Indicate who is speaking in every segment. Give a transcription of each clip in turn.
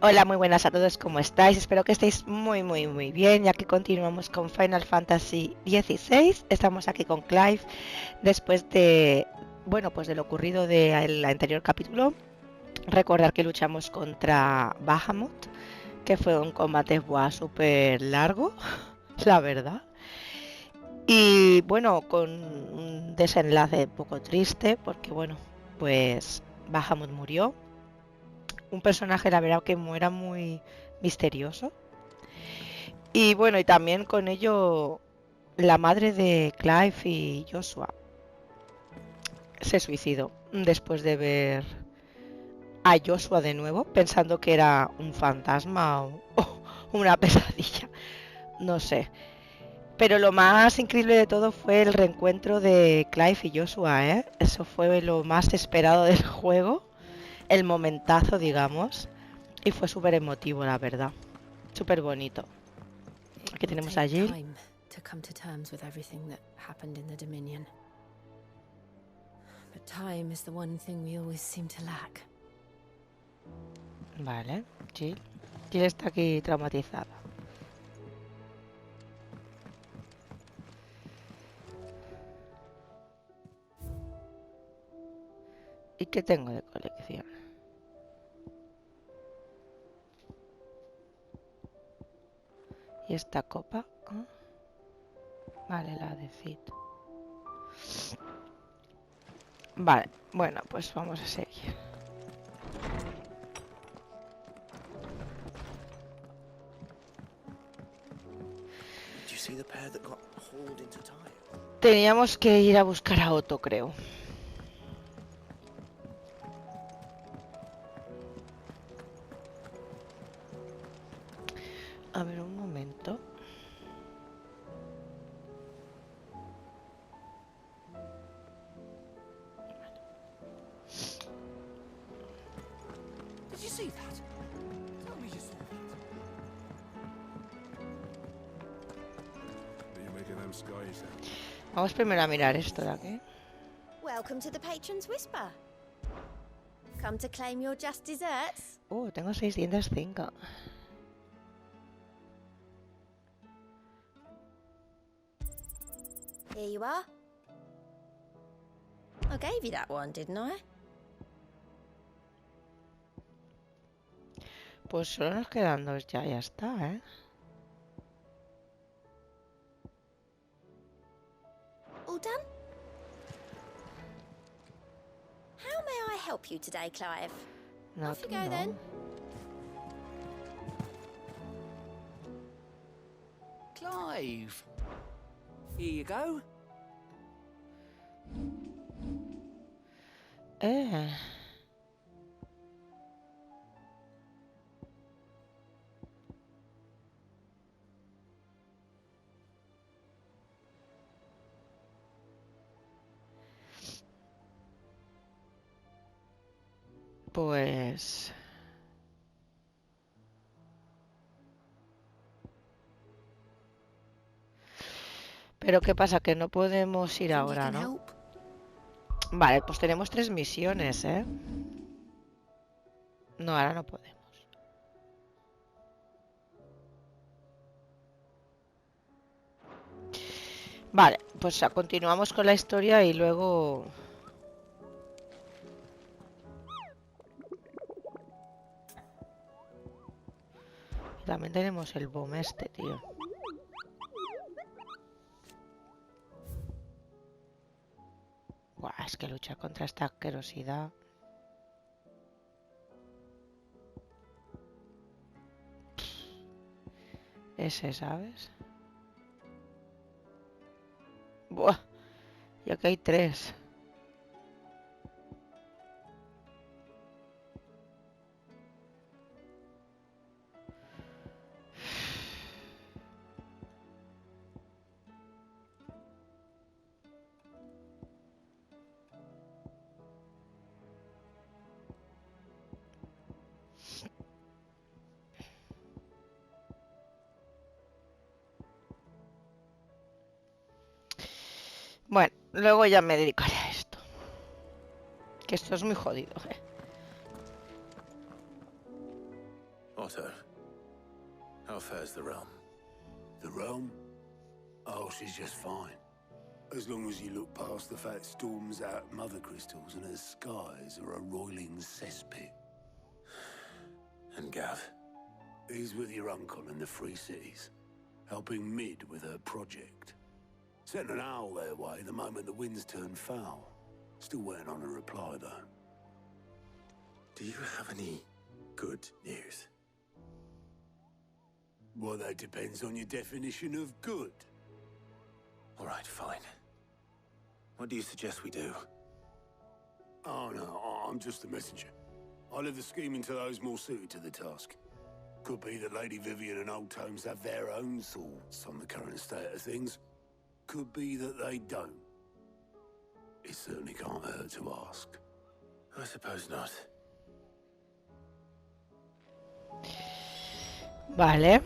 Speaker 1: Hola, muy buenas a todos, ¿cómo estáis? Espero que estéis muy bien, ya que continuamos con Final Fantasy XVI. Estamos aquí con Clive después de, bueno, pues de lo ocurrido del anterior capítulo. Recordar que luchamos contra Bahamut, que fue un combate súper largo, la verdad. Y bueno, con un desenlace un poco triste, porque bueno, pues Bahamut murió. Un personaje, la verdad, que muera muy misterioso. Y bueno, y también con ello la madre de Clive y Joshua se suicidó después de ver a Joshua de nuevo, pensando que era un fantasma o una pesadilla, no sé. Pero lo más increíble de todo fue el reencuentro de Clive y Joshua, ¿eh? Eso fue lo más esperado del juego, el momentazo, digamos, y fue súper emotivo, la verdad, súper bonito. Aquí
Speaker 2: It will
Speaker 1: tenemos a
Speaker 2: take
Speaker 1: Jill.
Speaker 2: time to come to terms with everything that happened in the Dominion. But time is the one thing we always seem to lack.
Speaker 1: Vale, Jill. Jill está aquí traumatizada. ¿Y qué tengo de colección? ¿Y esta copa? ¿Ah? Vale, la de Cid. Vale, bueno, pues vamos a seguir. Teníamos que ir a buscar a Otto, creo. A ver, un momento.
Speaker 3: Did you see that? Tell me you saw that.
Speaker 4: Are you making them skies out?
Speaker 1: Vamos primero a mirar esto de aquí.
Speaker 5: Welcome to the Patron's Whisper. Come to claim your just desserts?
Speaker 1: Tengo 605.
Speaker 5: Here you are. I gave you that one, didn't I?
Speaker 1: Pues solo nos quedan dos ya está, ¿eh?
Speaker 5: All done? How may I help you today, Clive?
Speaker 1: No,
Speaker 5: Off you
Speaker 1: tú
Speaker 5: go
Speaker 1: no.
Speaker 5: then.
Speaker 3: Clive. Here you go.
Speaker 1: Eh. Pues... Pero ¿qué pasa? Que no podemos ir
Speaker 3: Think you
Speaker 1: ahora,
Speaker 3: can
Speaker 1: ¿no?
Speaker 3: help?
Speaker 1: Vale, pues tenemos 3 misiones, ¿eh? No, ahora no podemos. Vale, pues continuamos con la historia y luego... También tenemos el bomb este, tío. Buah, es que luchar contra esta asquerosidad... Ese, ¿sabes? Buah, ya que hay 3. Bueno, luego ya me dedicaré a esto. Que esto es muy jodido, ¿eh?
Speaker 4: Otto, how fares the realm?
Speaker 6: The realm? Oh, she's just fine. As long as you look past the fact storms out mother crystals and her skies are a roiling cesspit.
Speaker 4: And Gav?
Speaker 6: He's with your uncle in the Free Cities, helping Mid with her project. Sent an owl their way the moment the winds turned foul. Still waiting on a reply, though.
Speaker 4: Do you have any good news?
Speaker 6: Well, that depends on your definition of good.
Speaker 4: All right, fine. What do you suggest we do?
Speaker 6: Oh, no, I'm just the messenger. I'll leave the scheming to those more suited to the task. Could be that Lady Vivian and Old Tomes have their own thoughts on the current state of things. Could be that they don't. It certainly can't hurt to ask.
Speaker 4: I suppose not.
Speaker 1: Vale.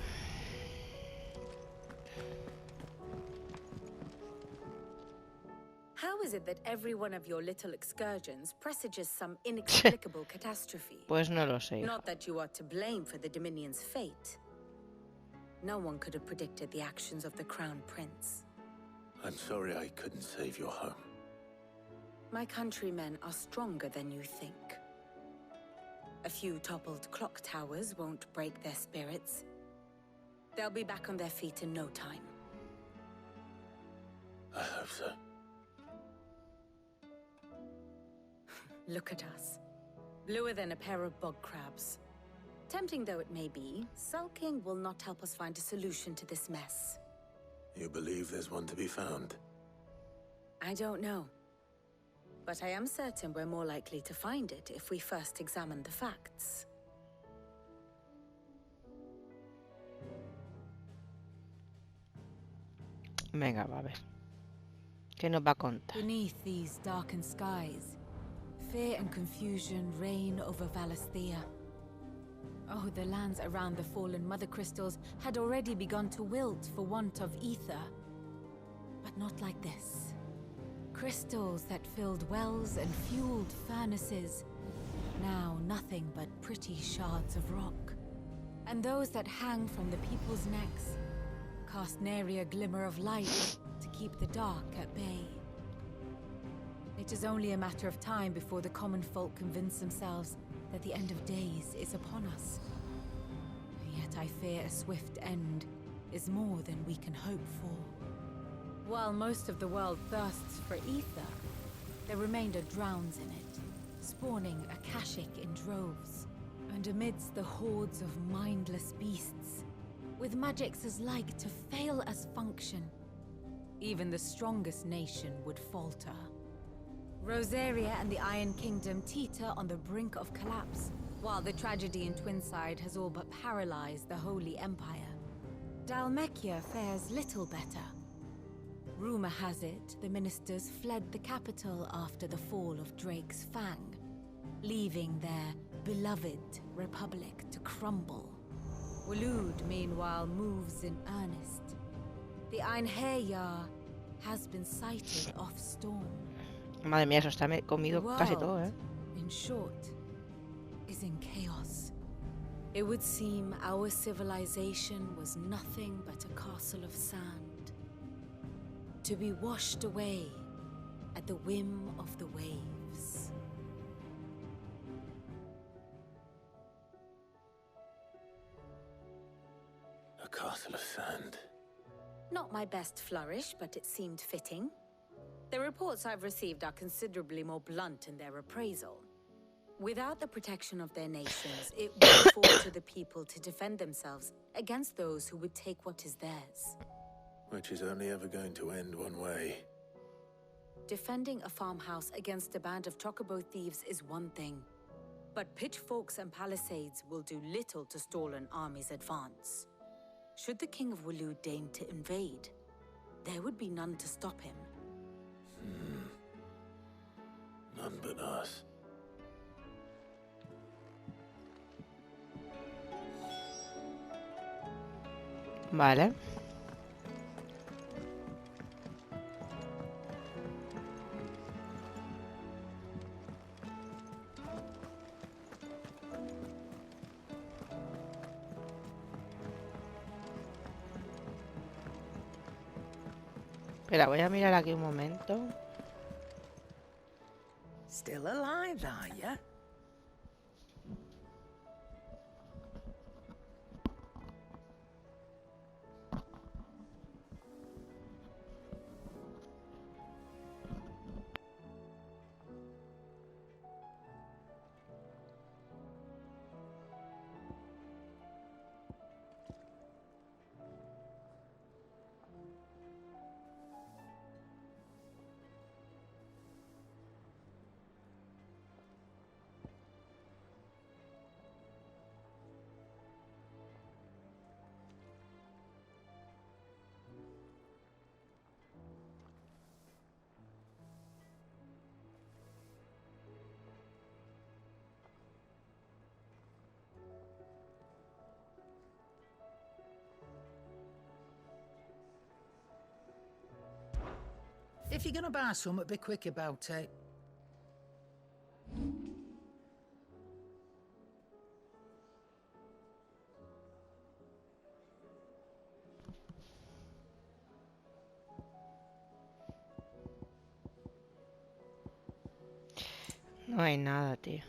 Speaker 7: How is it that every one of your little excursions presages some inexplicable catastrophe?
Speaker 1: Pues no lo sé.
Speaker 7: Not that you are to blame for the Dominion's fate. No one could have predicted the actions of the Crown Prince.
Speaker 4: I'm sorry I couldn't save your home.
Speaker 7: My countrymen are stronger than you think. A few toppled clock towers won't break their spirits. They'll be back on their feet in no time.
Speaker 4: I hope so.
Speaker 7: Look at us. Bluer than a pair of bog crabs. Tempting though it may be, sulking will not help us find a solution to this mess.
Speaker 4: You believe there's one to be found?
Speaker 7: I don't know. But I am certain we're more likely to find it if we first examine the facts.
Speaker 1: Venga, va a ver. ¿Qué nos va a contar?
Speaker 2: Beneath these darkened skies, fear and confusion reign over Valisthea. Oh, the lands around the fallen mother crystals had already begun to wilt for want of ether. But not like this. Crystals that filled wells and fueled furnaces. Now nothing but pretty shards of rock. And those that hang from the people's necks cast nary a glimmer of light to keep the dark at bay. It is only a matter of time before the common folk convince themselves that the end of days is upon us. Yet I fear a swift end is more than we can hope for. While most of the world thirsts for ether, the remainder drowns in it, spawning Akashic in droves. And amidst the hordes of mindless beasts, with magics as like to fail as function, even the strongest nation would falter. Rosaria and the Iron Kingdom teeter on the brink of collapse, while the tragedy in Twinside has all but paralyzed the Holy Empire. Dalmekia fares little better. Rumor has it the ministers fled the capital after the fall of Drake's Fang, leaving their beloved republic to crumble. Waloed, meanwhile, moves in earnest. The Einherjar has been sighted off Storm.
Speaker 1: Madre mía, eso está comido casi todo, ¿eh?
Speaker 2: In short, is in chaos. It would seem our civilization was nothing but a castle of sand, to be washed away at the whim of the waves.
Speaker 4: A castle of sand.
Speaker 7: Not my best flourish, but it seemed fitting. The reports I've received are considerably more blunt in their appraisal. Without the protection of their nations, it would fall to the people to defend themselves against those who would take what is theirs.
Speaker 4: Which is only ever going to end one way.
Speaker 7: Defending a farmhouse against a band of chocobo thieves is one thing, but pitchforks and palisades will do little to stall an army's advance. Should the King of Waloed deign to invade, there would be none to stop him.
Speaker 4: None but us.
Speaker 1: Vale. Espera, voy a mirar aquí un momento.
Speaker 8: Still alive, are ya? If you're gonna buy something, be quick about it.
Speaker 1: No hay nada, tío.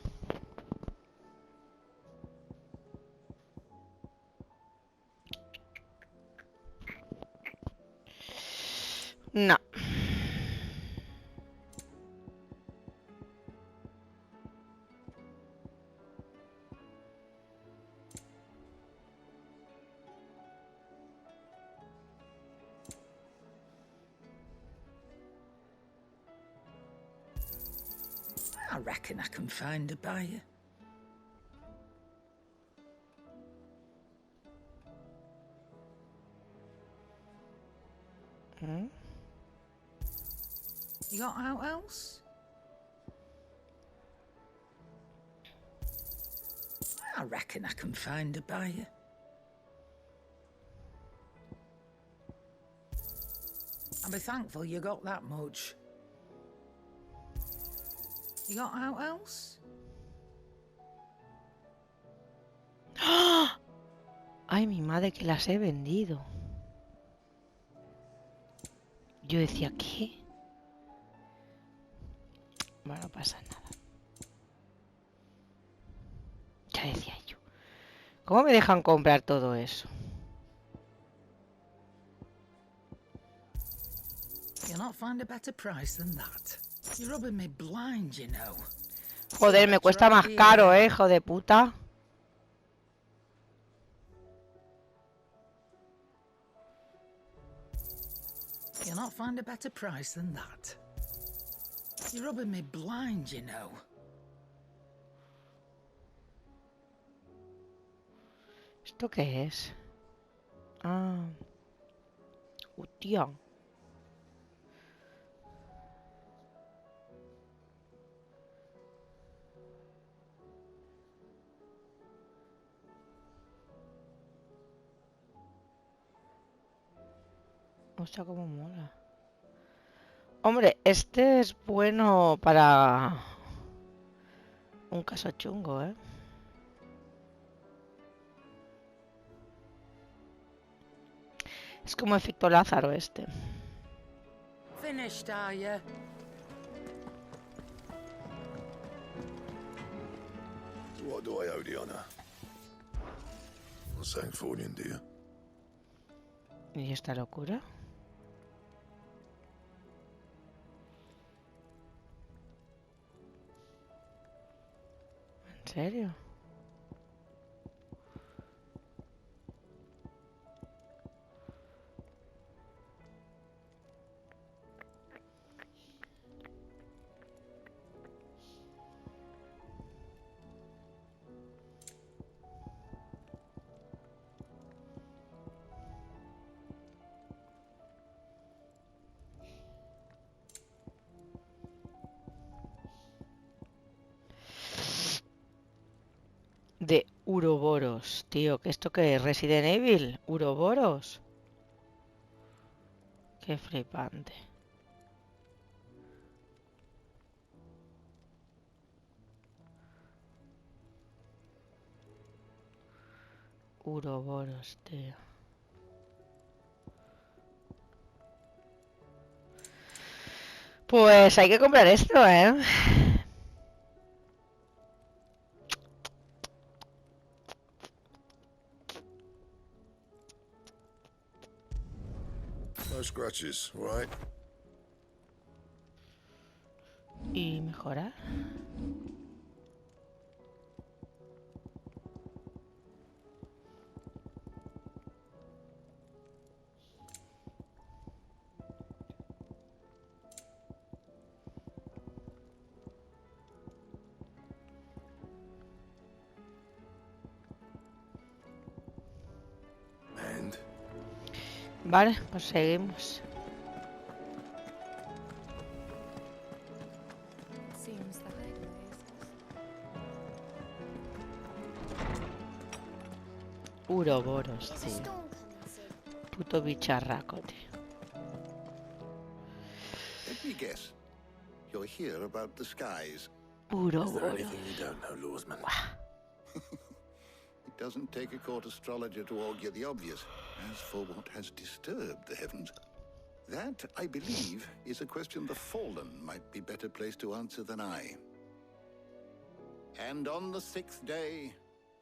Speaker 1: No.
Speaker 8: I reckon I can find a buyer.
Speaker 1: ¿Mm?
Speaker 8: You got out else? I reckon I can find a buyer. I'll be thankful you got that much. You got out else?
Speaker 1: ¡Ah! Ay, mi madre, que las he vendido. Yo decía, ¿qué? Bueno, no pasa nada. Ya decía yo. ¿Cómo me dejan comprar todo eso?
Speaker 8: You'll not find a better price than that. You're rubbing me blind, you know.
Speaker 1: Joder, me cuesta más caro, hijo de puta.
Speaker 8: You'll not find a better price than that. You're rubbing me blind, you know.
Speaker 1: ¿Esto qué es? Ah. Hostia. Hostia, cómo mola. Hombre, este es bueno para un caso chungo, ¿eh? Es como efecto Lázaro este.
Speaker 8: Finished, are you?
Speaker 6: What do I owe the honor? What's saying for you, dear?
Speaker 1: ¿Y esta locura? ¿En serio? De Uroboros, tío, ¿que esto qué es? ¿Resident Evil? ¿Uroboros? Qué flipante. Uroboros, tío. Pues hay que comprar esto, ¿eh?
Speaker 9: No scratches, all right?
Speaker 1: Y mejorar.
Speaker 9: And
Speaker 1: Vale, pues seguimos.
Speaker 2: Seems the highway is
Speaker 1: Uroboros,
Speaker 5: Is a
Speaker 1: tío.
Speaker 5: storm coming soon?
Speaker 1: Puto bicharraco, tío.
Speaker 10: Let me guess. You're here about the skies.
Speaker 4: Is there
Speaker 1: Uroboros.
Speaker 4: anything you don't know, Lawsman?
Speaker 10: It doesn't take a court astrologer to augur the obvious. As for what has disturbed the heavens, that, I believe, is a question the Fallen might be better placed to answer than I. And on the 6th day,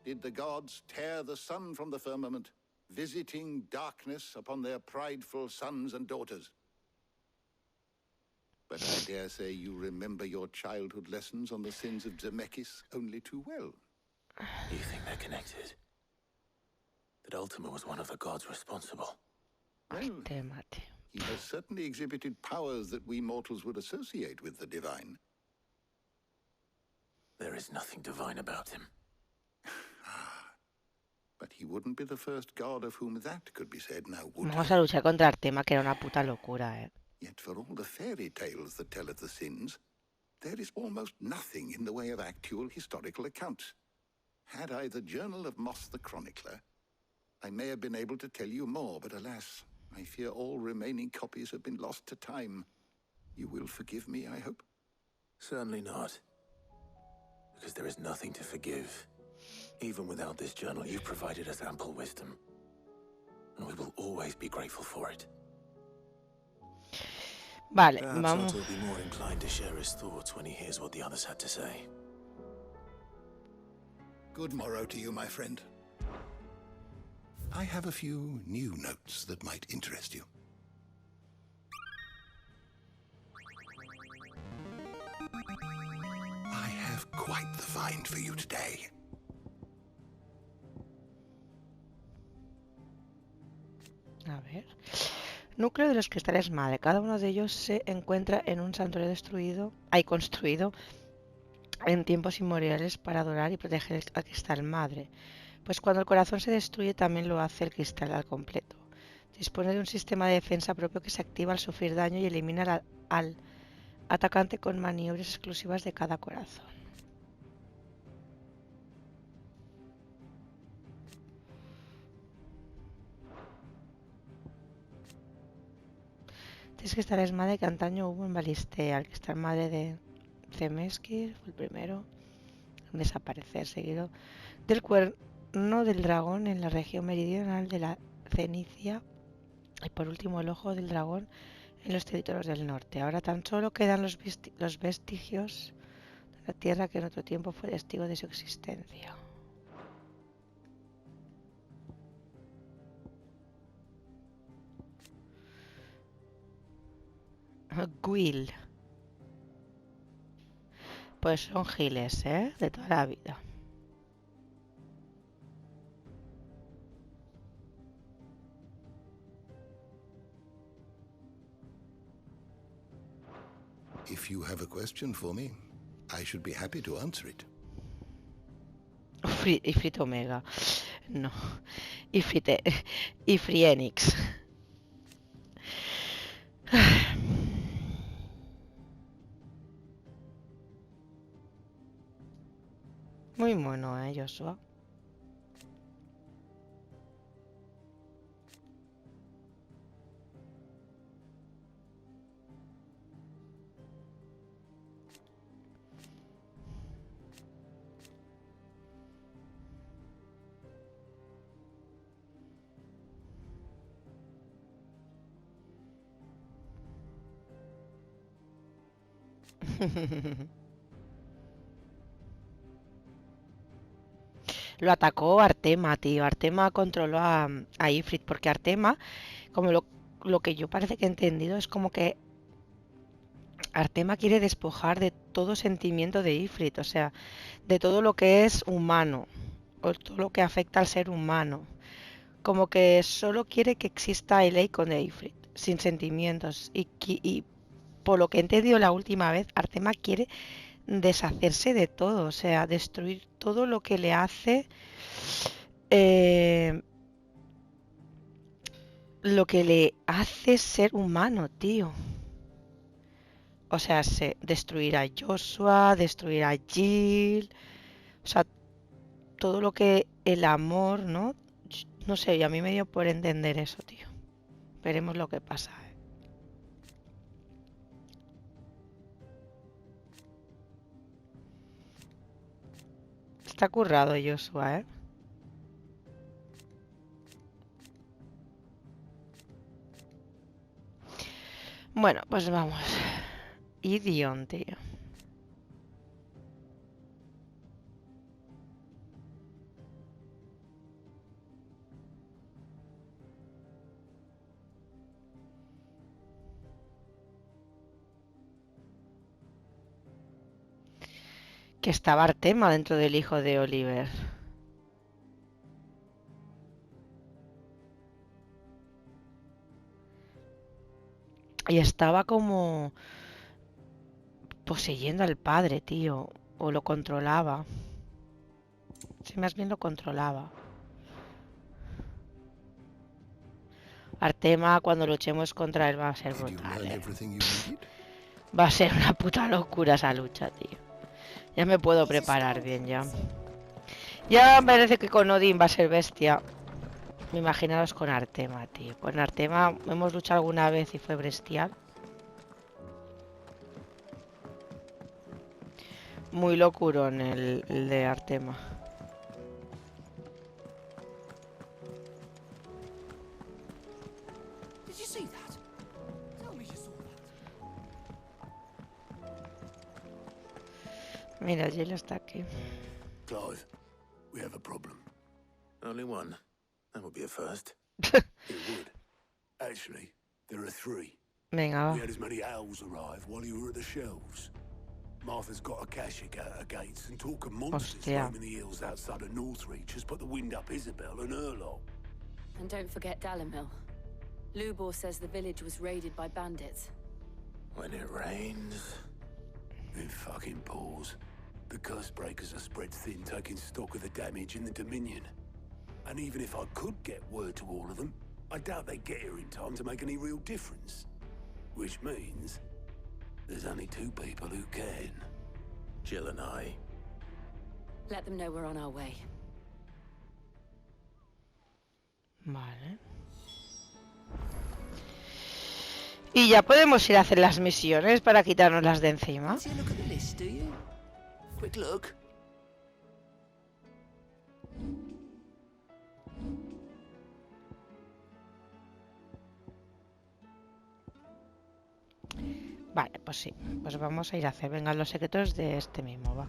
Speaker 10: did the gods tear the sun from the firmament, visiting darkness upon their prideful sons and daughters. But I dare say you remember your childhood lessons on the sins of Zemeckis only too well.
Speaker 4: You think they're connected? That Ultima was one of the gods responsible?
Speaker 10: Well,
Speaker 1: Tema, tío.
Speaker 10: he has certainly exhibited powers that we mortals would associate with the divine.
Speaker 4: There is nothing divine about him.
Speaker 10: But he wouldn't be the first god of whom that could be said now, would
Speaker 1: Vamos
Speaker 10: he?
Speaker 1: a luchar contra Artema, que era una puta locura, ¿eh?
Speaker 10: Yet for all the fairy tales that tell of the sins, there is almost nothing in the way of actual historical accounts. Had I the Journal of Moss the Chronicler, I may have been able to tell you more, but alas, I fear all remaining copies have been lost to time. You will forgive me, I hope?
Speaker 4: Certainly not. Because there is nothing to forgive. Even without this journal, you've provided us ample wisdom. And we will always be grateful for it.
Speaker 1: Vale,
Speaker 4: Perhaps
Speaker 1: vamos.
Speaker 4: Otto will be more inclined to share his thoughts when he hears what the others had to say.
Speaker 10: Good morrow to you, my friend. I have a few new notes that might interest you. I have quite the find for you today.
Speaker 1: A ver. Núcleo de los cristales madre. Cada uno de ellos se encuentra en un santuario construido en tiempos inmemoriales para adorar y proteger al cristal madre. Pues cuando el corazón se destruye también lo hace el cristal al completo. Dispone de un sistema de defensa propio que se activa al sufrir daño y elimina al atacante con maniobras exclusivas de cada corazón. Tres cristales madre que antaño hubo en Balistea. El cristal madre de Zemeskir fue el primero en desaparecer, seguido del cuerno del dragón en la región meridional de la Cenicia y por último el ojo del dragón en los territorios del norte. Ahora tan solo quedan los vestigios de la tierra que en otro tiempo fue testigo de su existencia. Gwil. Pues son giles, ¿eh? De toda la vida.
Speaker 10: If you have a question for me, I should be happy to answer it.
Speaker 1: Ifrit Omega. No. Ifrienix. Muy mono, Joshua. Lo atacó Artema, tío. Artema controló a Ifrit, porque Artema, como lo que yo parece que he entendido, es como que Artema quiere despojar de todo sentimiento de Ifrit, o sea, de todo lo que es humano, o todo lo que afecta al ser humano. Como que solo quiere que exista el Eikon de Ifrit, sin sentimientos. Y por lo que he entendido la última vez, Artema quiere deshacerse de todo, o sea, destruir todo lo que le hace... lo que le hace ser humano, tío. O sea, destruir a Joshua, destruir a Jill, o sea, todo lo que el amor, ¿no? No sé, y a mí me dio por entender eso, tío. Veremos lo que pasa. Está currado Joshua, ¿eh? Bueno, pues vamos. Idión, tío. Que estaba Artema dentro del hijo de Oliver. Y estaba como poseyendo al padre, tío. O lo controlaba. Sí, más bien lo controlaba. Artema, cuando luchemos contra él, va a ser brutal, ¿eh? Va a ser una puta locura esa lucha, tío. Ya me puedo preparar bien, ya. Ya parece que con Odin va a ser bestia. Imaginaros con Artema, tío. Con Artema hemos luchado alguna vez y fue bestial. Muy locurón el de Artema. Mira, Jill está aquí.
Speaker 6: Clive, we have a problem.
Speaker 4: Only one. That would be a first.
Speaker 6: It would. Actually, there are three.
Speaker 1: Venga, va.
Speaker 6: We had as many owls arrive while you were at the shelves. Martha's got a Akashic at her gates, and talk of monsters roaming the hills outside of Northreach has put the wind up Isabel and her lot.
Speaker 11: And don't forget Dalimil. Lubor says the village was raided by bandits.
Speaker 4: When it rains...
Speaker 6: It fucking pours. The curse breakers are spread thin, taking stock of the damage in the Dominion. And even if I could get word to all of them, I doubt they'd get here in time to make any real difference. Which means... there's only two people who can.
Speaker 4: Jill and I.
Speaker 11: Let them know we're on our way.
Speaker 1: Vale. Y ya podemos ir a hacer las misiones para quitarnos de encima.
Speaker 3: Quick look.
Speaker 1: Vale, pues sí. Pues vamos a ir a hacer. Venga, los secretos de este mismo, va.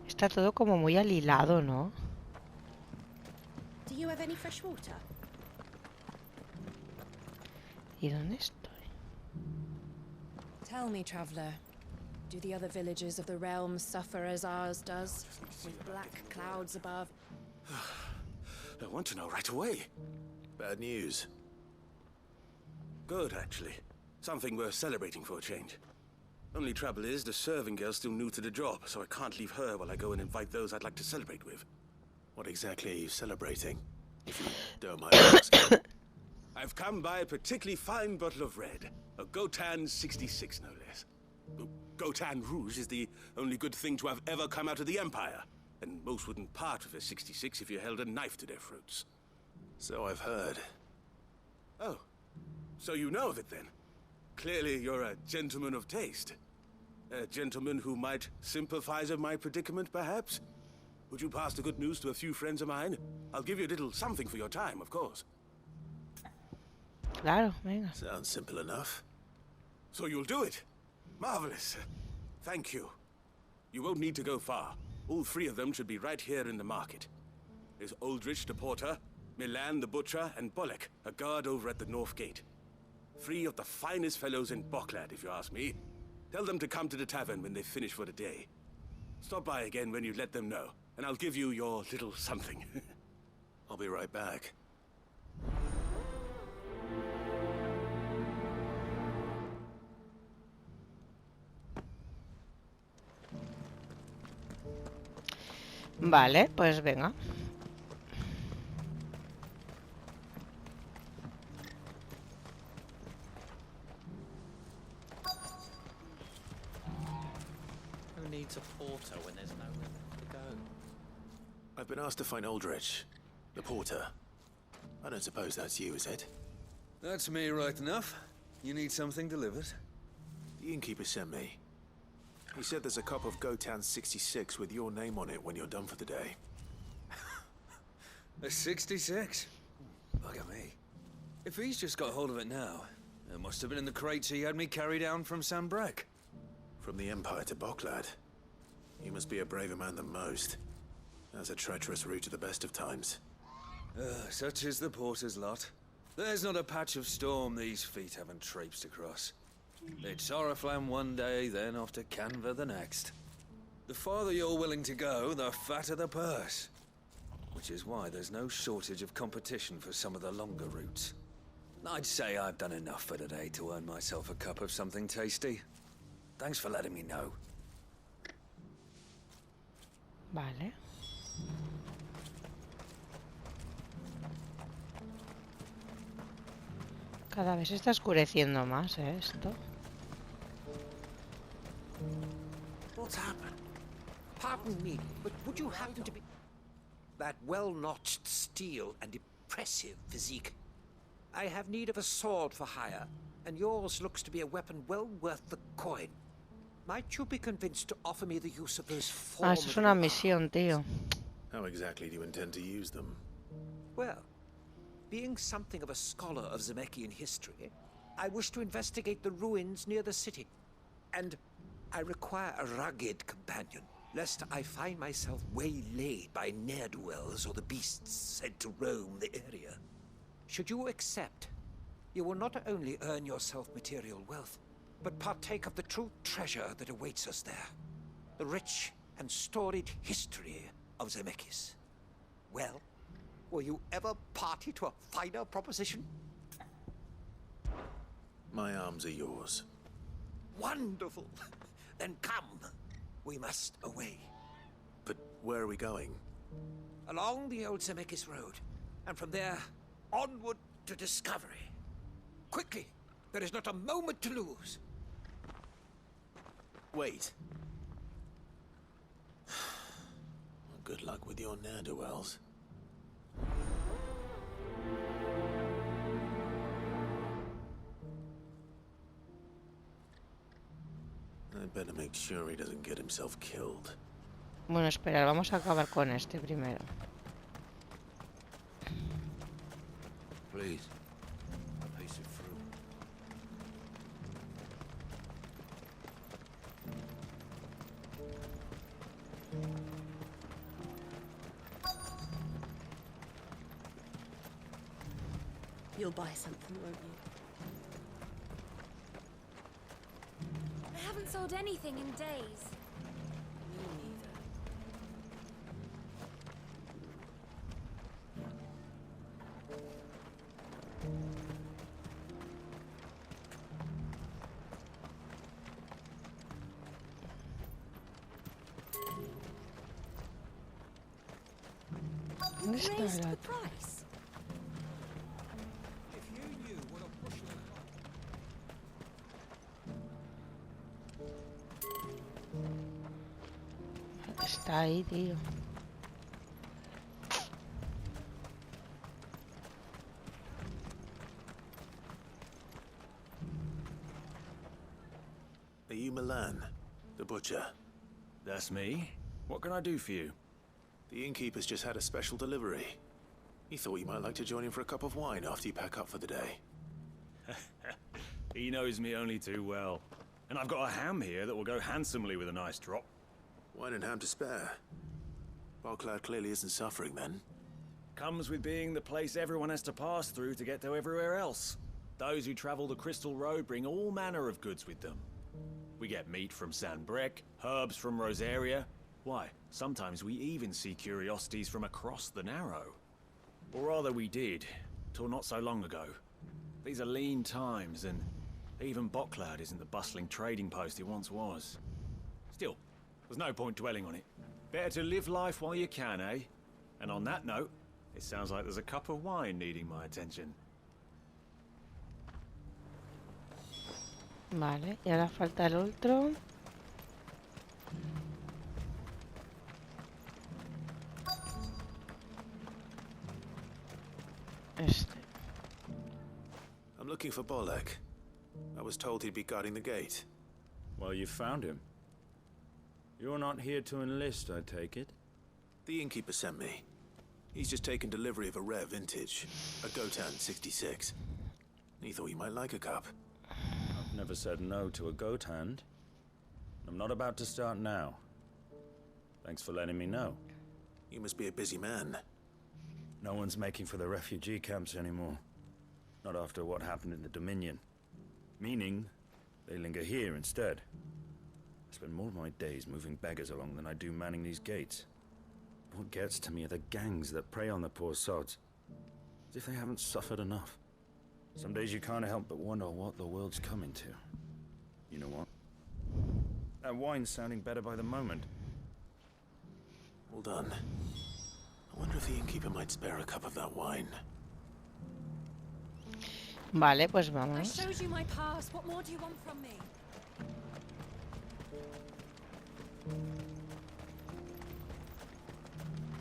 Speaker 1: Está todo como muy alilado, ¿no?
Speaker 5: Do you have any fresh water?
Speaker 1: ¿Y dónde estoy?
Speaker 12: Tell me, traveler, do the other villages of the realm suffer as ours does, with black clouds above?
Speaker 3: I want to know right away.
Speaker 4: Bad news.
Speaker 3: Good, actually. Something worth celebrating for a change. Only trouble is, the serving girl's still new to the job, so I can't leave her while I go and invite those I'd like to celebrate with.
Speaker 4: What exactly are you celebrating? If you don't mind asking.
Speaker 3: I've come by a particularly fine bottle of red. A Gotan 66, no less. Gotan Rouge is the only good thing to have ever come out of the Empire. And most wouldn't part with a 66 if you held a knife to their throats.
Speaker 4: So I've heard.
Speaker 3: Oh, so you know of it then? Clearly you're a gentleman of taste. A gentleman who might sympathize with my predicament, perhaps? Would you pass the good news to a few friends of mine? I'll give you a little something for your time, of course.
Speaker 1: Claro, venga.
Speaker 4: Sounds simple enough.
Speaker 3: So you'll do it? Marvelous. Thank you. You won't need to go far. All three of them should be right here in the market. There's Aldrich the porter, Milan the butcher, and Bollock, a guard over at the north gate. Three of the finest fellows in Boklad, if you ask me. Tell them to come to the tavern when they finish for the day. Stop by again when you let them know, and I'll give you your little something.
Speaker 4: I'll be right back.
Speaker 1: Vale, pues venga.
Speaker 13: Who needs a porter when there's nowhere to go?
Speaker 4: I've been asked to find Aldrich, the porter. I don't suppose that's you, is it?
Speaker 14: That's me right enough. You need something delivered?
Speaker 4: The innkeeper sent me. He said there's a cup of Gotan 66 with your name on it when you're done for the day.
Speaker 14: A 66? Bugger me. If he's just got hold of it now, it must have been in the crates he had me carry down from Sambrek.
Speaker 4: From the Empire to Boklad. You must be a braver man than most. That's a treacherous route at the best of times.
Speaker 14: Such is the porter's lot. There's not a patch of storm these feet haven't traipsed across. It's Oriflamme one day, then off to Canva the next. The farther you're willing to go, the fatter the purse. Which is why there's no shortage of competition for some of the longer routes. I'd say I've done enough for today to earn myself a cup of something tasty. Thanks for letting me know.
Speaker 1: Vale. Cada vez se está oscureciendo más, esto.
Speaker 15: What's happened? Pardon me, but would you happen to be... That well-notched steel and impressive physique. I have need of a sword for hire, and yours looks to be a weapon well worth the coin. Might you be convinced to offer me the use of those
Speaker 1: Ah, eso es una misión, tío.
Speaker 4: How exactly do you intend to use them?
Speaker 15: Well, being something of a scholar of Zemeckis history, I wish to investigate the ruins near the city. And I require a rugged companion, lest I find myself waylaid by ne'er-do-wells or the beasts said to roam the area. Should you accept, you will not only earn yourself material wealth, but partake of the true treasure that awaits us there. The rich and storied history of Zemeckis. Well, were you ever party to a finer proposition?
Speaker 4: My arms are yours.
Speaker 15: Wonderful! Then come. We must away.
Speaker 4: But where are we going?
Speaker 15: Along the old Zemeckis road, and from there, onward to discovery. Quickly! There is not a moment to lose.
Speaker 4: Wait. Good luck with your ne'er-do-wells. I'd better make sure he doesn't get himself killed.
Speaker 1: Bueno, espera, vamos a acabar con este primero.
Speaker 15: Please, a piece of fruit.
Speaker 11: You'll buy something, won't you?
Speaker 2: I haven't sold anything in days.
Speaker 11: Me neither.
Speaker 1: ¿Dónde está
Speaker 2: Raised
Speaker 1: el
Speaker 2: the
Speaker 1: otro?
Speaker 2: price.
Speaker 15: If you knew what a bushel of...
Speaker 1: Está ahí, tío.
Speaker 4: you Milan, the butcher?
Speaker 16: That's me. What can I do for you?
Speaker 4: The innkeeper's just had a special delivery. He thought you might like to join him for a cup of wine after you pack up for the day.
Speaker 16: He knows me only too well. And I've got a ham here that will go handsomely with a nice drop.
Speaker 4: Wine and ham to spare. Barclad clearly isn't suffering then.
Speaker 16: Comes with being the place everyone has to pass through to get to everywhere else. Those who travel the Crystal Road bring all manner of goods with them. We get meat from San Brec, herbs from Rosaria. Why, sometimes we even see curiosities from across the Narrow. Or rather we did, till not so long ago. These are lean times, and even Barclad isn't the bustling trading post it once was. Still, there's no point dwelling on it. Better to live life while you can, eh? And on that note, it sounds like there's a cup of wine needing my attention.
Speaker 1: Vale, y ahora falta el otro. Este.
Speaker 4: I'm looking for Bolek. I was told he'd be guarding the gate.
Speaker 16: Well, you found him. You're not here to enlist, I take it?
Speaker 4: The innkeeper sent me. He's just taken delivery of a rare vintage, a Gotan 66. He thought you might like a cup.
Speaker 16: I've never said no to a goat hand. I'm not about to start now. Thanks for letting me know.
Speaker 4: You must be a busy man.
Speaker 16: No one's making for the refugee camps anymore. Not after what happened in the Dominion. Meaning, they linger here instead. I spend more of my days moving beggars along than I do manning these gates. What gets to me are the gangs that prey on the poor sods. As if they haven't suffered enough. Some days you can't help but wonder what the world's coming to. You know what? That wine's sounding better by the moment.
Speaker 4: Well done. I wonder if the innkeeper might spare a cup of that wine.
Speaker 1: Vale, pues
Speaker 12: I
Speaker 1: vamos.
Speaker 12: showed you my past. What more do you want from me?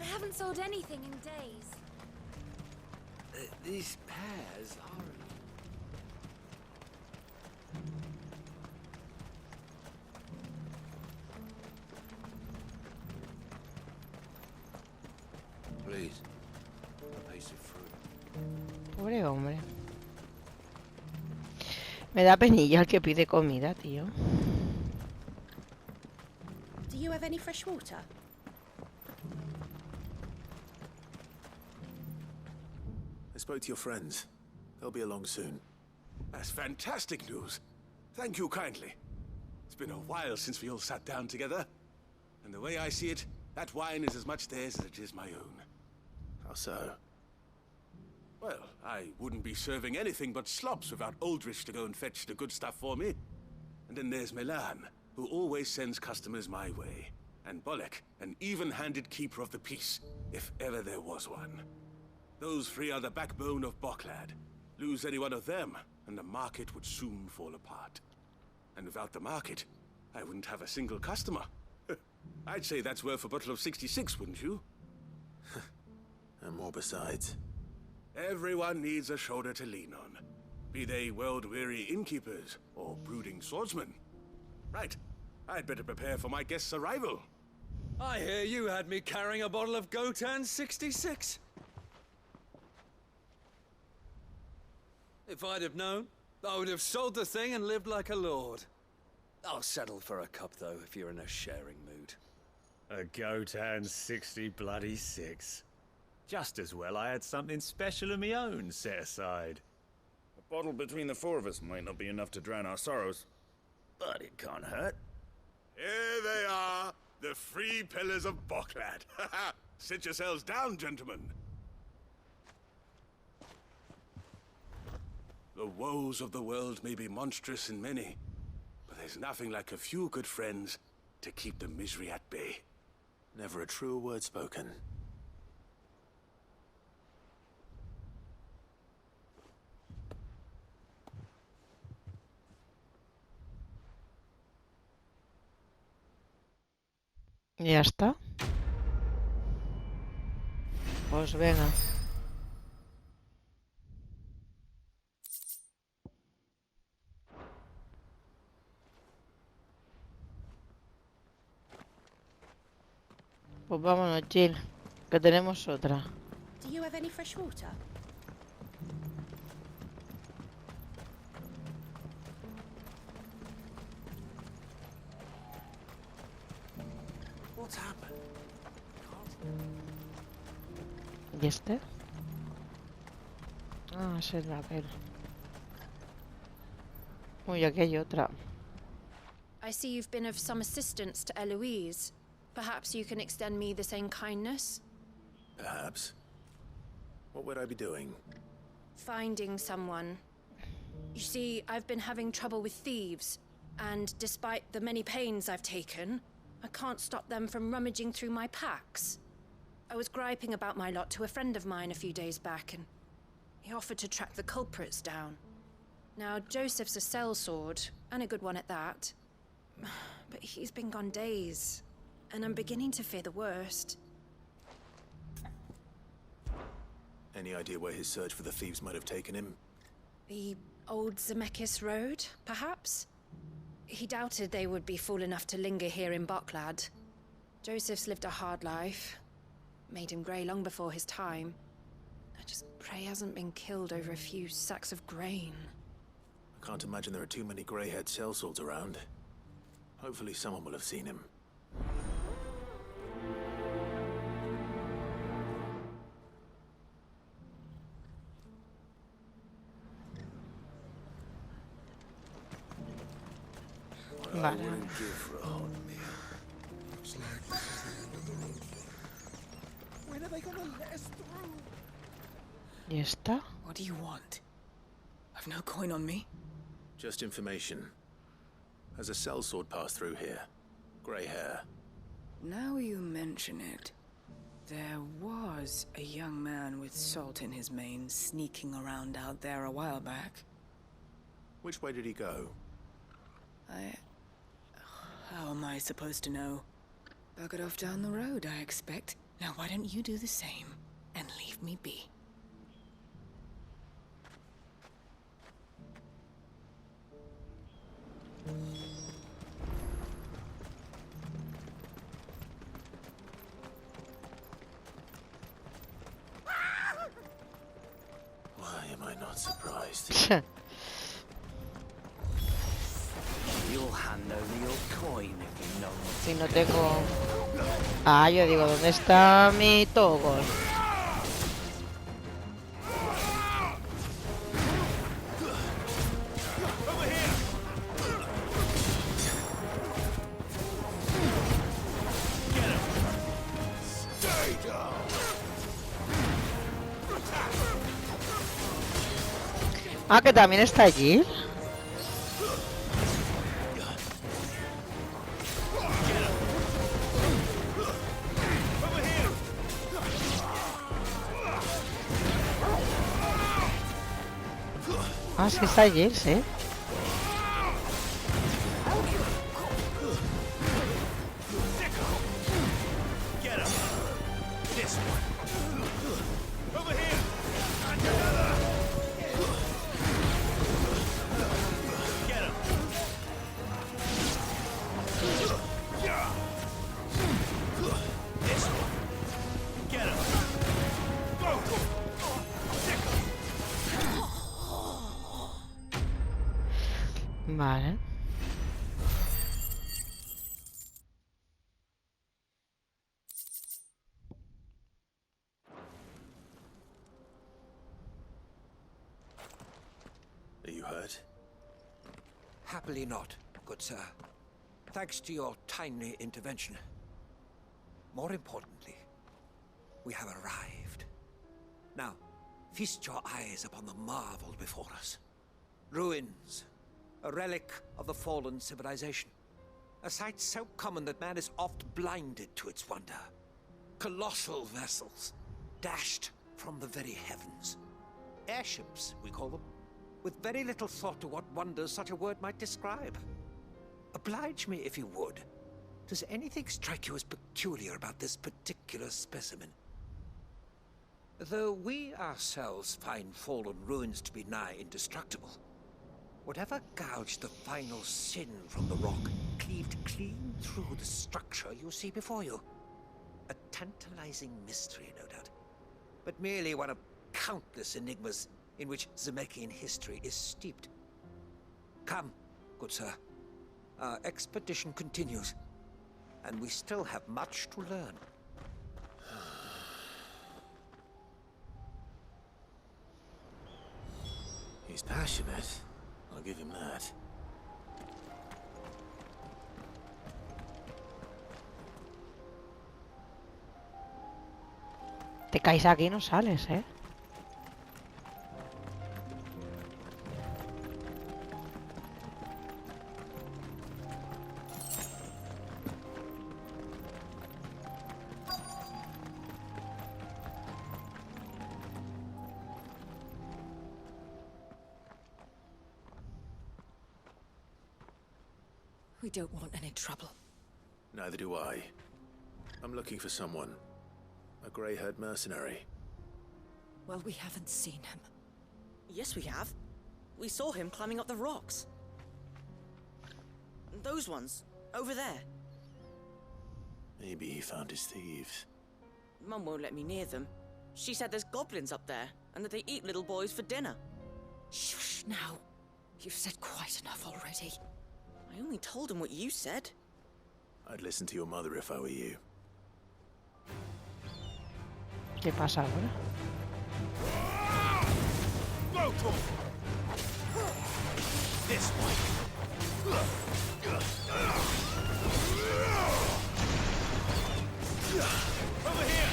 Speaker 5: I haven't sold anything in days.
Speaker 15: These pears are... Please, a piece of fruit.
Speaker 1: Pobre hombre. Me da penilla el que pide comida, tío.
Speaker 12: Do you have any fresh water?
Speaker 4: I spoke to your friends. They'll be along soon.
Speaker 3: That's fantastic news. Thank you kindly. It's been a while since we all sat down together. And the way I see it, that wine is as much theirs as it is my own.
Speaker 4: How so?
Speaker 3: Well, I wouldn't be serving anything but slops without Aldrich to go and fetch the good stuff for me. And then there's Milan, who always sends customers my way. And Bolek, an even-handed keeper of the peace, if ever there was one. Those three are the backbone of Barclad. Lose any one of them, and the market would soon fall apart. And without the market, I wouldn't have a single customer. I'd say that's worth a bottle of 66, wouldn't you?
Speaker 4: And more besides.
Speaker 3: Everyone needs a shoulder to lean on. Be they world-weary innkeepers or brooding swordsmen. Right. I'd better prepare for my guest's arrival.
Speaker 14: I hear you had me carrying a bottle of Gotan 66. If I'd have known, I would have sold the thing and lived like a lord. I'll settle for a cup, though, if you're in a sharing mood.
Speaker 16: A Gotan 66. Just as well I had something special of my own set aside. A bottle between the four of us might not be enough to drown our sorrows, but it can't hurt.
Speaker 3: Here they are, the three pillars of Barclad. Sit yourselves down, gentlemen. The woes of the world may be monstrous and many, but there's nothing like a few good friends to keep the misery at bay.
Speaker 4: Never a truer word spoken.
Speaker 1: Ya está. Pues venga. Pues vámonos, Jill, que tenemos otra.
Speaker 12: Do you have any fresh water?
Speaker 15: What's happened?
Speaker 1: ¿Y este? Ah, ese es aquel. Uy, aquí hay otra.
Speaker 12: I see you've been of some assistance to Eloise. Perhaps you can extend me the same kindness?
Speaker 4: Perhaps. What would I be doing?
Speaker 12: Finding someone. You see, I've been having trouble with thieves, and despite the many pains I've taken, I can't stop them from rummaging through my packs. I was griping about my lot to a friend of mine a few days back, and he offered to track the culprits down. Now, Joseph's a sellsword, and a good one at that. But he's been gone days, and I'm beginning to fear the worst.
Speaker 4: Any idea where his search for the thieves might have taken him?
Speaker 12: The old Zemeckis Road, perhaps? He doubted they would be fool enough to linger here in Boklad. Joseph's lived a hard life. Made him grey long before his time. I just pray he hasn't been killed over a few sacks of grain.
Speaker 4: I can't imagine there are too many grey-haired sellswords around. Hopefully someone will have seen him.
Speaker 1: Vale. ¿Y esta?
Speaker 17: What do you want? I've no coin on me.
Speaker 4: Just information. Has a sellsword passed through here? Grey hair.
Speaker 17: Now you mention it, there was a young man with salt in his mane sneaking around out there a while back.
Speaker 4: Which way did he go?
Speaker 17: How am I supposed to know? Buggered off down the road, I expect. Now why don't you do the same and leave me be?
Speaker 4: Why am I not surprised?
Speaker 15: You'll hand over your coin if you know.
Speaker 1: Si no tengo... Ah, yo digo, ¿dónde está mi togol? Ah, que también está allí. Ah, sí está allí, sí. Vale.
Speaker 4: Are you hurt?
Speaker 15: Happily not, good sir. Thanks to your timely intervention. More importantly, we have arrived. Now, feast your eyes upon the marvel before us. Ruins. A relic of the fallen civilization. A sight so common that man is oft blinded to its wonder. Colossal vessels, dashed from the very heavens. Airships, we call them, with very little thought to what wonders such a word might describe. Oblige me if you would. Does anything strike you as peculiar about this particular specimen? Though we ourselves find fallen ruins to be nigh indestructible, whatever gouged the final sin from the rock cleaved clean through the structure you see before you. A tantalizing mystery, no doubt. But merely one of countless enigmas in which Zemeckis history is steeped. Come, good sir. Our expedition continues, and we still have much to learn.
Speaker 4: He's passionate. I'll give him that.
Speaker 1: Te caes aquí y no sales, ¿eh?
Speaker 18: We don't want any trouble.
Speaker 4: Neither do I. I'm looking for someone. A grey-haired mercenary.
Speaker 18: Well, we haven't seen him.
Speaker 19: Yes, we have. We saw him climbing up the rocks. Those ones, over there.
Speaker 4: Maybe he found his thieves.
Speaker 19: Mum won't let me near them. She said there's goblins up there, and that they eat little boys for dinner.
Speaker 18: Shush now. You've said quite enough already.
Speaker 19: I only told him what you said.
Speaker 4: I'd listen to your mother if I were you.
Speaker 1: ¿Qué pasa ahora?
Speaker 4: This way.
Speaker 6: Over here!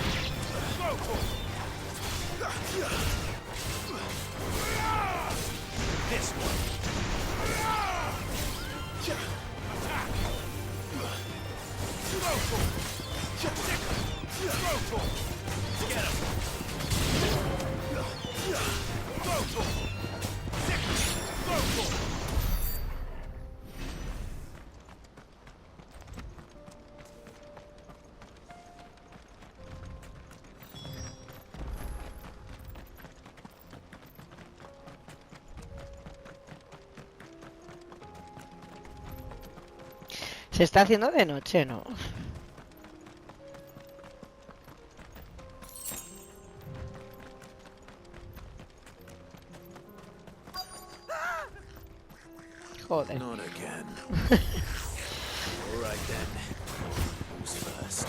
Speaker 4: This one.
Speaker 6: Get him!
Speaker 1: Se está haciendo de noche, ¿no? Joder.
Speaker 4: Not again. All right then. Who's first?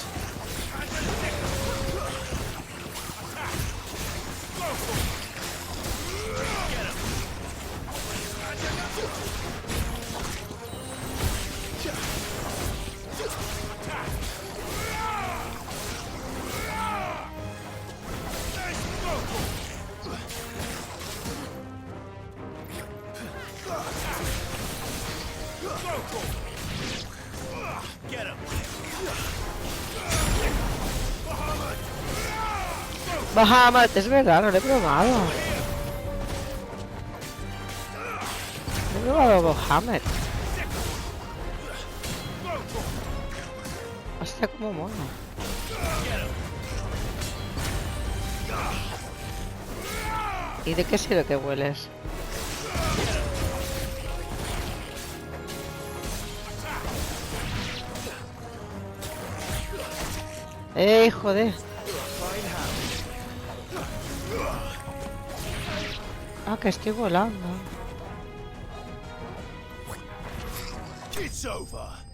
Speaker 6: Get him!
Speaker 1: Bahamut, es verdad, no lo he probado. No he probado Bahamut. Hostia, como mola. ¿Y de qué sirve que hueles? ¡Ey, joder! Ah, que estoy volando.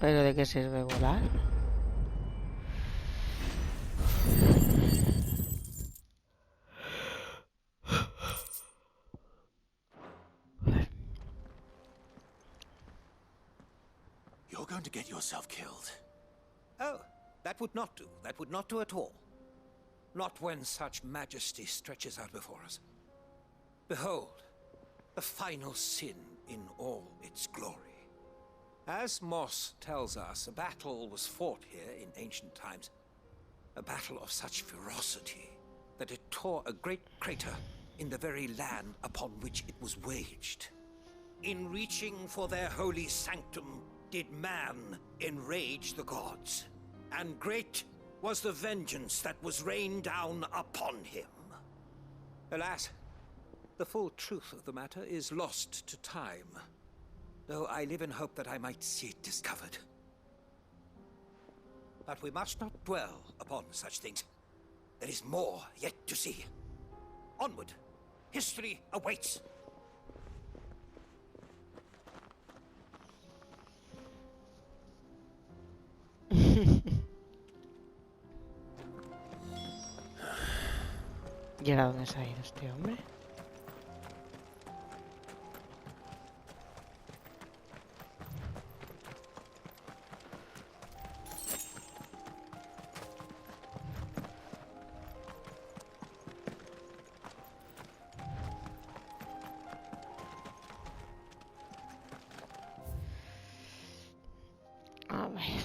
Speaker 1: ¿Pero de qué sirve volar?
Speaker 15: You're going to get yourself killed. Oh, that would not do. That would not do at all. Not when such majesty stretches out before us. Behold, the final sin in all its glory. As Moss tells us, a battle was fought here in ancient times. A battle of such ferocity that it tore a great crater in the very land upon which it was waged. In reaching for their holy sanctum, did man enrage the gods, and great was the vengeance that was rained down upon him. Alas, the full truth of the matter is lost to time, though I live in hope that I might see it discovered. But we must not dwell upon such things. There is more yet to see. Onward. History awaits.
Speaker 1: ¿Y ahora dónde se ha ido este hombre? A ver.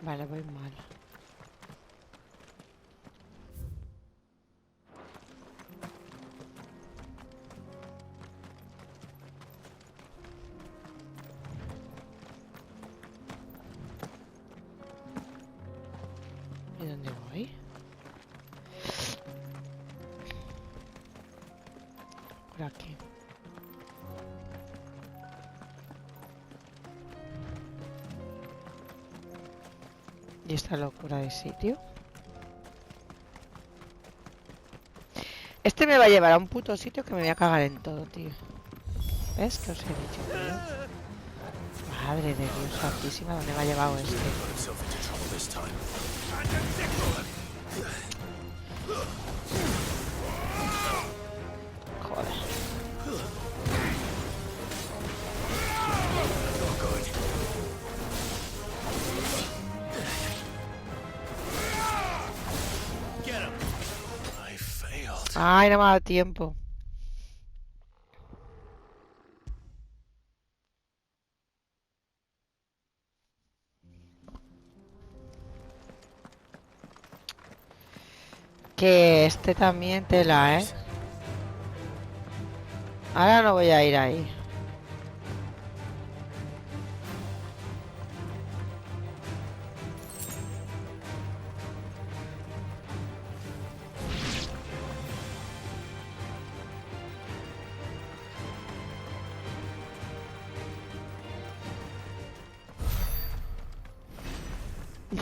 Speaker 1: Vale, voy mal. ¿Y dónde voy? Por aquí. ¿Y esta locura de sitio? Este me va a llevar a un puto sitio que me voy a cagar en todo, tío. ¿Ves? Que os he dicho, tío. Madre de Dios santísima, ¿dónde me ha llevado este? Joder. Ay, no me ha dado tiempo. Que este también tela, ¿eh? Ahora no voy a ir ahí.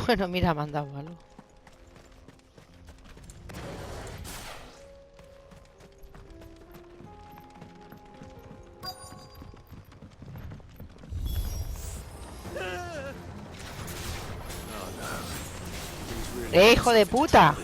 Speaker 1: Bueno, mira, me han dado algo. ¡Hijo de puta!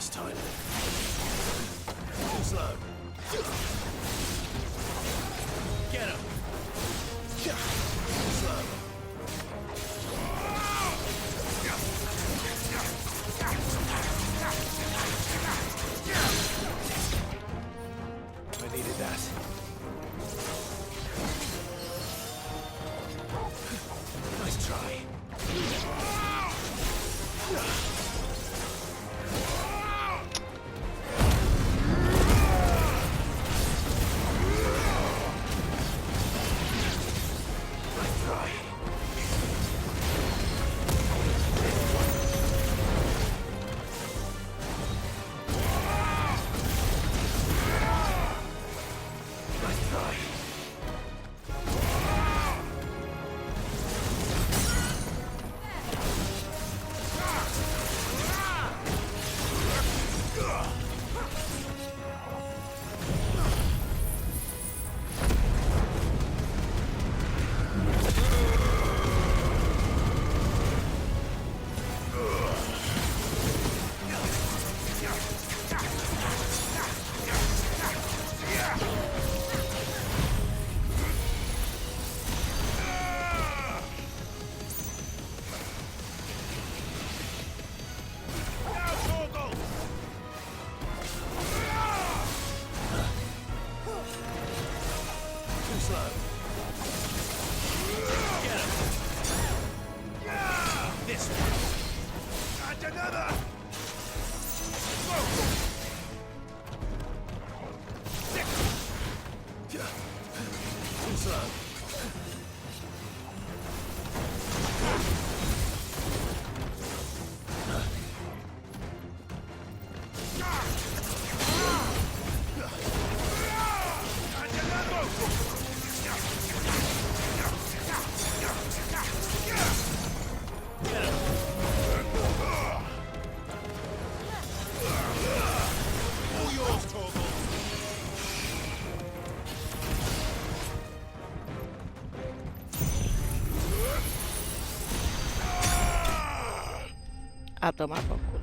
Speaker 1: A tomar por culo.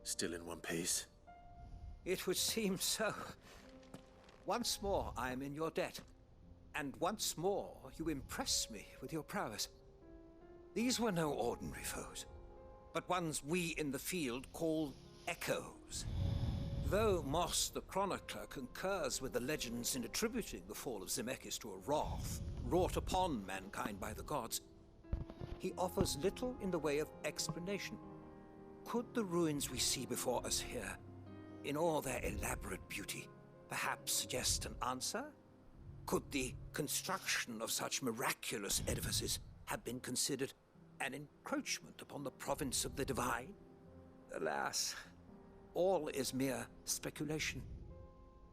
Speaker 4: Still in one piece?
Speaker 15: It would seem so. Once more, I am in your debt. And once more, you impress me with your prowess. These were no ordinary foes, but ones we in the field call echoes. Though Moss the Chronicler concurs with the legends in attributing the fall of Zemeckis to a wrath wrought upon mankind by the gods, he offers little in the way of explanation. Could the ruins we see before us here, in all their elaborate beauty, perhaps suggest an answer? Could the construction of such miraculous edifices have been considered an encroachment upon the province of the divine? Alas, all is mere speculation.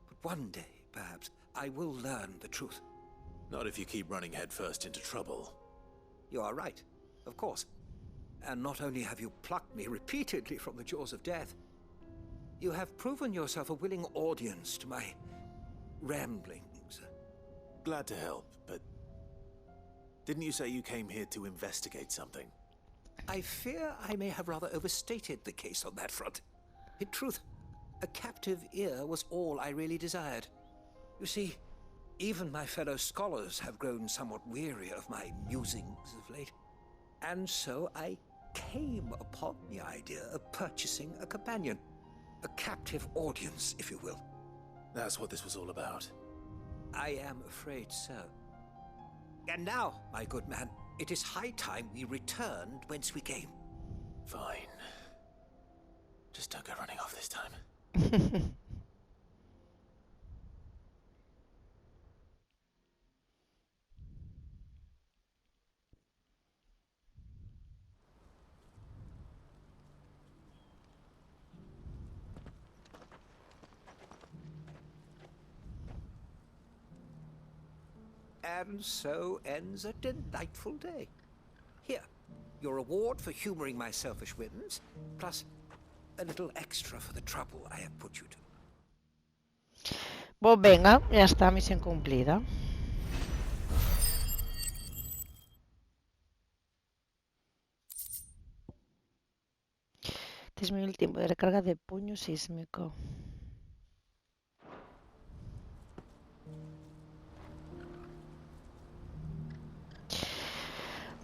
Speaker 15: But one day, perhaps, I will learn the truth.
Speaker 4: Not if you keep running headfirst into trouble.
Speaker 15: You are right, of course. And not only have you plucked me repeatedly from the jaws of death, you have proven yourself a willing audience to my ramblings.
Speaker 4: Glad to help, but didn't you say you came here to investigate something?
Speaker 15: I fear I may have rather overstated the case on that front. In truth, a captive ear was all I really desired. You see, even my fellow scholars have grown somewhat weary of my musings of late. And so I came upon the idea of purchasing a companion. A captive audience, if you will.
Speaker 4: That's what this was all about.
Speaker 15: I am afraid so. And now, my good man, it is high time we returned whence we came.
Speaker 4: Fine. Just don't go running off this time.
Speaker 15: And so ends a delightful day. Here, your reward for humoring my selfish whims, plus a little extra for the trouble I have put you to.
Speaker 1: Pues venga, ya está, misión cumplida. Disminuye el tiempo de recarga de puño sísmico.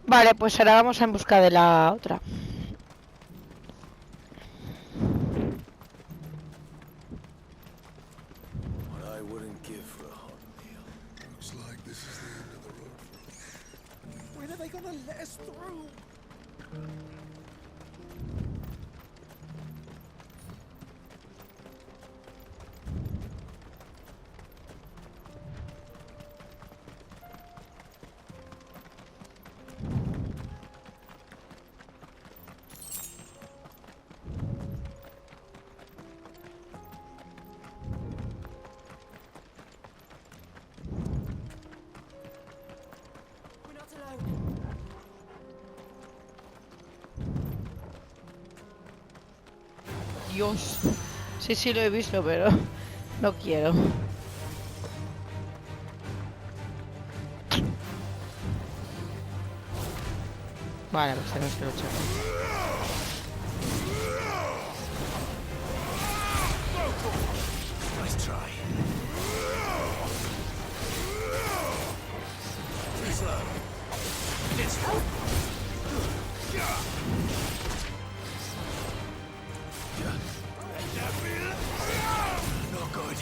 Speaker 1: Vale, pues ahora vamos en busca de la otra.
Speaker 4: What I wouldn't give for a hot meal.
Speaker 9: Looks like this is the end of the road for us.
Speaker 15: When are they gonna let us through?
Speaker 1: Dios. Sí, sí lo he visto, pero no quiero. Vale, pues tenemos que luchar.
Speaker 4: Nice try. Too slow. It's no good.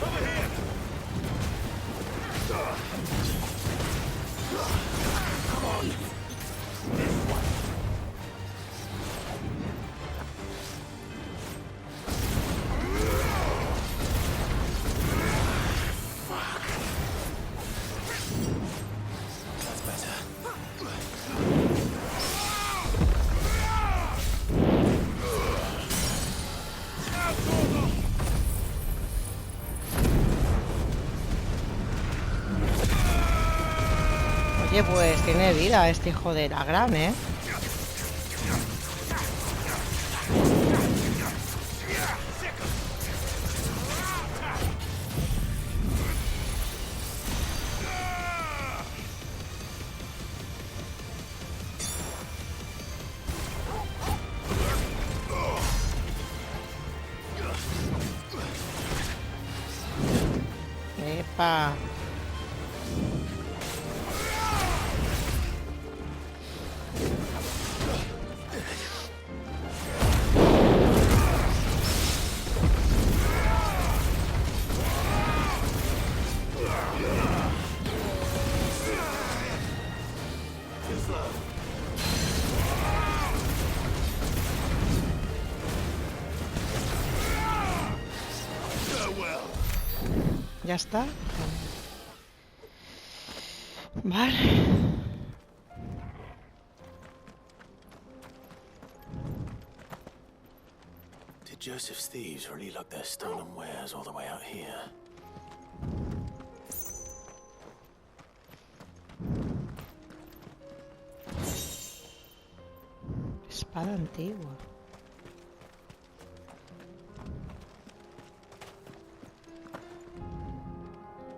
Speaker 4: Over here. Come on. That's better.
Speaker 1: Oye, pues tiene vida este hijo de la gran, ¿eh? Epa. Ya está. Vale.
Speaker 4: Did Joseph's thieves really lug their stolen wares all the way out here?
Speaker 1: Espada antigua.